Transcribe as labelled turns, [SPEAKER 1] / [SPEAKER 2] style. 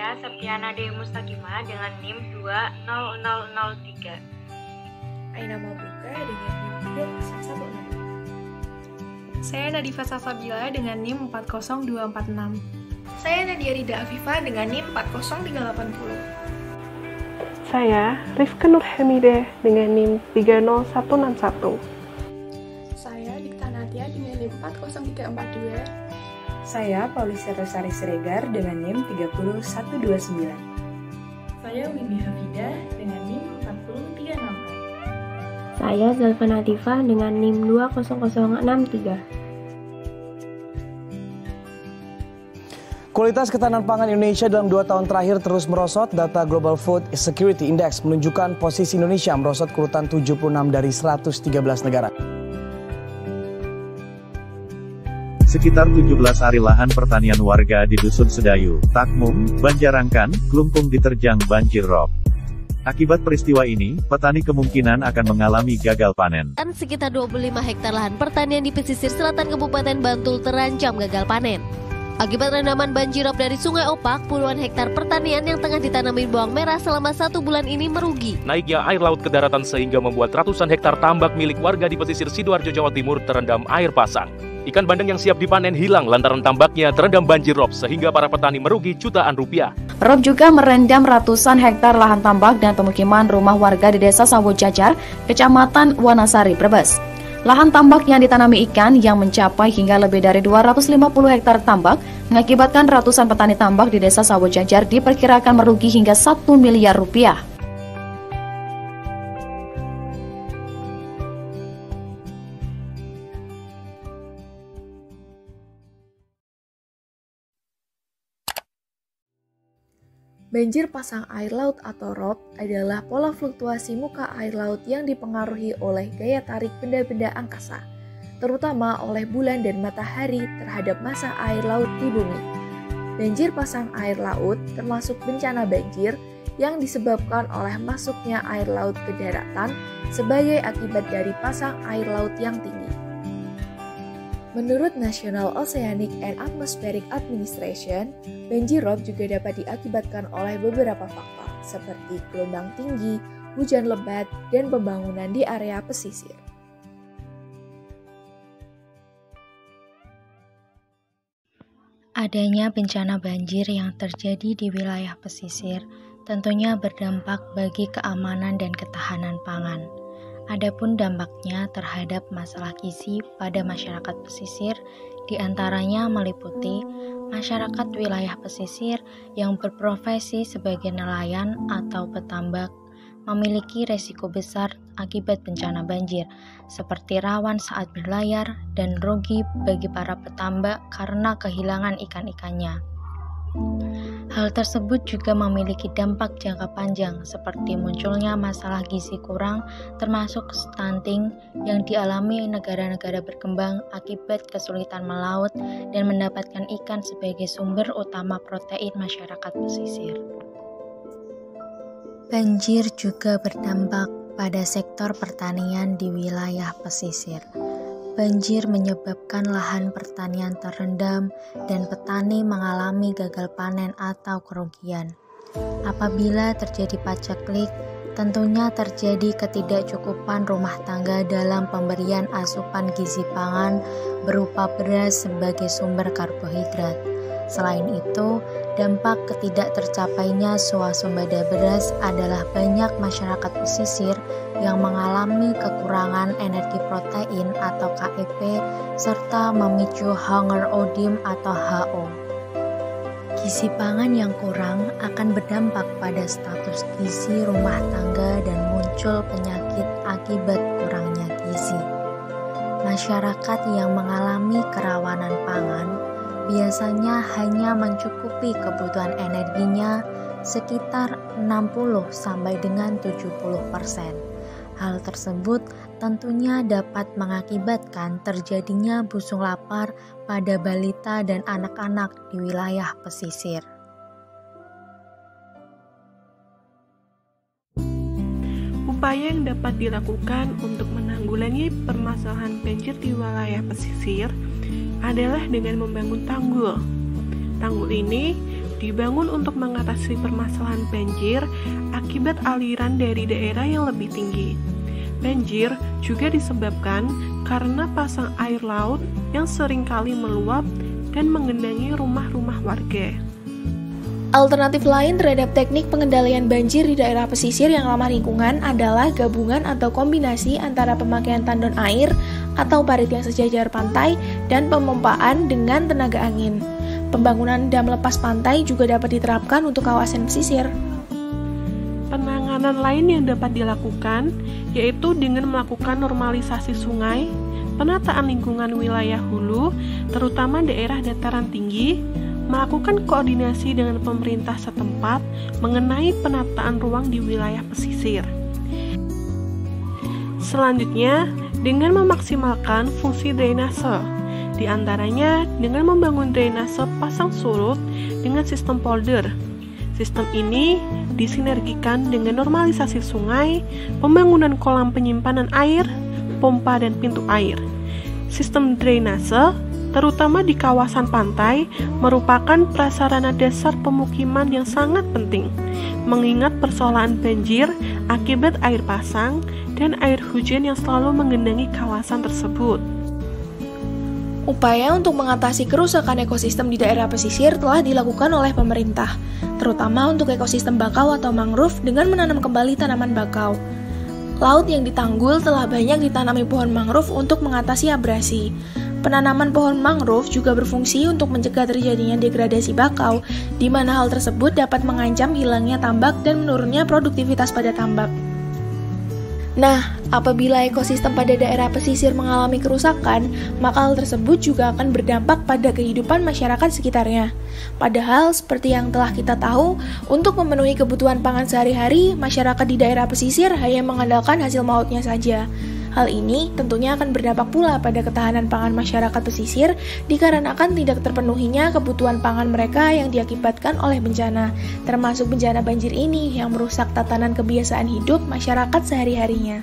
[SPEAKER 1] Saya Septiana Dewi Mustakima dengan NIM 20003.
[SPEAKER 2] Aina Mabuka dengan NIM 30116.
[SPEAKER 3] Saya Nadifa Safabila dengan NIM 40246.
[SPEAKER 2] Saya Nadia Rida Afifa dengan NIM 40380.
[SPEAKER 4] Saya Rifka Nur Hamideh dengan NIM 30161.
[SPEAKER 5] Saya Dikta Nadia dengan NIM 40342.
[SPEAKER 6] Saya Paulisia Rosari Siregar dengan NIM 30129.
[SPEAKER 7] Saya Wibi Hafidah dengan NIM 40364.
[SPEAKER 8] Saya Zalfa Natifah dengan NIM 20063.
[SPEAKER 9] Kualitas ketahanan pangan Indonesia dalam 2 tahun terakhir terus merosot. Data Global Food Security Index menunjukkan posisi Indonesia merosot ke urutan 76 dari 113 negara.
[SPEAKER 10] Sekitar 17 ari lahan pertanian warga di Dusun Sedayu, Takmum, Banjarangkan, Klumpung diterjang banjir rob. Akibat peristiwa ini, petani kemungkinan akan mengalami gagal panen.
[SPEAKER 11] Sekitar 25 hektar lahan pertanian di pesisir selatan Kabupaten Bantul terancam gagal panen. Akibat rendaman banjirop dari Sungai Opak, puluhan hektar pertanian yang tengah ditanami bawang merah selama 1 bulan ini merugi.
[SPEAKER 12] Naiknya air laut ke daratan sehingga membuat ratusan hektar tambak milik warga di pesisir Sidoarjo, Jawa Timur terendam air pasang. Ikan bandeng yang siap dipanen hilang lantaran tambaknya terendam banjir rob sehingga para petani merugi jutaan rupiah.
[SPEAKER 13] Rob juga merendam ratusan hektar lahan tambak dan pemukiman rumah warga di Desa Sawo Jajar, Kecamatan Wanasari, Brebes. Lahan tambak yang ditanami ikan yang mencapai hingga lebih dari 250 hektar tambak mengakibatkan ratusan petani tambak di Desa Sawo Jajar diperkirakan merugi hingga 1 miliar rupiah.
[SPEAKER 2] Banjir pasang air laut atau rob adalah pola fluktuasi muka air laut yang dipengaruhi oleh gaya tarik benda-benda angkasa, terutama oleh bulan dan matahari terhadap massa air laut di bumi. Banjir pasang air laut termasuk bencana banjir yang disebabkan oleh masuknya air laut ke daratan sebagai akibat dari pasang air laut yang tinggi. Menurut National Oceanic and Atmospheric Administration, banjir rob juga dapat diakibatkan oleh beberapa faktor seperti gelombang tinggi, hujan lebat, dan pembangunan di area pesisir.
[SPEAKER 8] Adanya bencana banjir yang terjadi di wilayah pesisir tentunya berdampak bagi keamanan dan ketahanan pangan. Adapun dampaknya terhadap masalah gizi pada masyarakat pesisir diantaranya meliputi masyarakat wilayah pesisir yang berprofesi sebagai nelayan atau petambak memiliki resiko besar akibat bencana banjir, seperti rawan saat berlayar dan rugi bagi para petambak karena kehilangan ikan-ikannya. Hal tersebut juga memiliki dampak jangka panjang seperti munculnya masalah gizi kurang termasuk stunting yang dialami negara-negara berkembang akibat kesulitan melaut dan mendapatkan ikan sebagai sumber utama protein masyarakat pesisir. Banjir juga berdampak pada sektor pertanian di wilayah pesisir. Banjir menyebabkan lahan pertanian terendam dan petani mengalami gagal panen atau kerugian. Apabila terjadi paceklik, tentunya terjadi ketidakcukupan rumah tangga dalam pemberian asupan gizi pangan berupa beras sebagai sumber karbohidrat. Selain itu, dampak ketidaktercapainya swasembada beras adalah banyak masyarakat pesisir yang mengalami kekurangan energi protein atau KEP serta memicu hunger odem atau HO. Gizi pangan yang kurang akan berdampak pada status gizi rumah tangga dan muncul penyakit akibat kurangnya gizi. Masyarakat yang mengalami kerawanan pangan biasanya hanya mencukupi kebutuhan energinya sekitar 60 sampai dengan 70%. Hal tersebut tentunya dapat mengakibatkan terjadinya busung lapar pada balita dan anak-anak di wilayah pesisir.
[SPEAKER 4] Upaya yang dapat dilakukan untuk menanggulangi permasalahan banjir di wilayah pesisir adalah dengan membangun tanggul. Tanggul ini dibangun untuk mengatasi permasalahan banjir akibat aliran dari daerah yang lebih tinggi. Banjir juga disebabkan karena pasang air laut yang seringkali meluap dan menggenangi rumah-rumah warga.
[SPEAKER 2] Alternatif lain terhadap teknik pengendalian banjir di daerah pesisir yang ramah lingkungan adalah gabungan atau kombinasi antara pemakaian tandon air atau parit yang sejajar pantai dan pemompaan dengan tenaga angin. Pembangunan dam lepas pantai juga dapat diterapkan untuk kawasan pesisir.
[SPEAKER 4] Penanganan lain yang dapat dilakukan yaitu dengan melakukan normalisasi sungai, penataan lingkungan wilayah hulu, terutama daerah dataran tinggi, melakukan koordinasi dengan pemerintah setempat mengenai penataan ruang di wilayah pesisir. Selanjutnya, dengan memaksimalkan fungsi drainase, di antaranya dengan membangun drainase pasang surut dengan sistem polder. Sistem ini disinergikan dengan normalisasi sungai, pembangunan kolam penyimpanan air, pompa dan pintu air. Sistem drainase terutama di kawasan pantai, merupakan prasarana dasar pemukiman yang sangat penting, mengingat persoalan banjir akibat air pasang dan air hujan yang selalu menggenangi kawasan tersebut.
[SPEAKER 2] Upaya untuk mengatasi kerusakan ekosistem di daerah pesisir telah dilakukan oleh pemerintah, terutama untuk ekosistem bakau atau mangrove dengan menanam kembali tanaman bakau. Laut yang ditanggul telah banyak ditanami pohon mangrove untuk mengatasi abrasi. Penanaman pohon mangrove juga berfungsi untuk mencegah terjadinya degradasi bakau, di mana hal tersebut dapat mengancam hilangnya tambak dan menurunnya produktivitas pada tambak. Nah, apabila ekosistem pada daerah pesisir mengalami kerusakan, maka hal tersebut juga akan berdampak pada kehidupan masyarakat sekitarnya. Padahal, seperti yang telah kita tahu, untuk memenuhi kebutuhan pangan sehari-hari, masyarakat di daerah pesisir hanya mengandalkan hasil lautnya saja. Hal ini tentunya akan berdampak pula pada ketahanan pangan masyarakat pesisir dikarenakan tidak terpenuhinya kebutuhan pangan mereka yang diakibatkan oleh bencana, termasuk bencana banjir ini yang merusak tatanan kebiasaan hidup masyarakat sehari-harinya.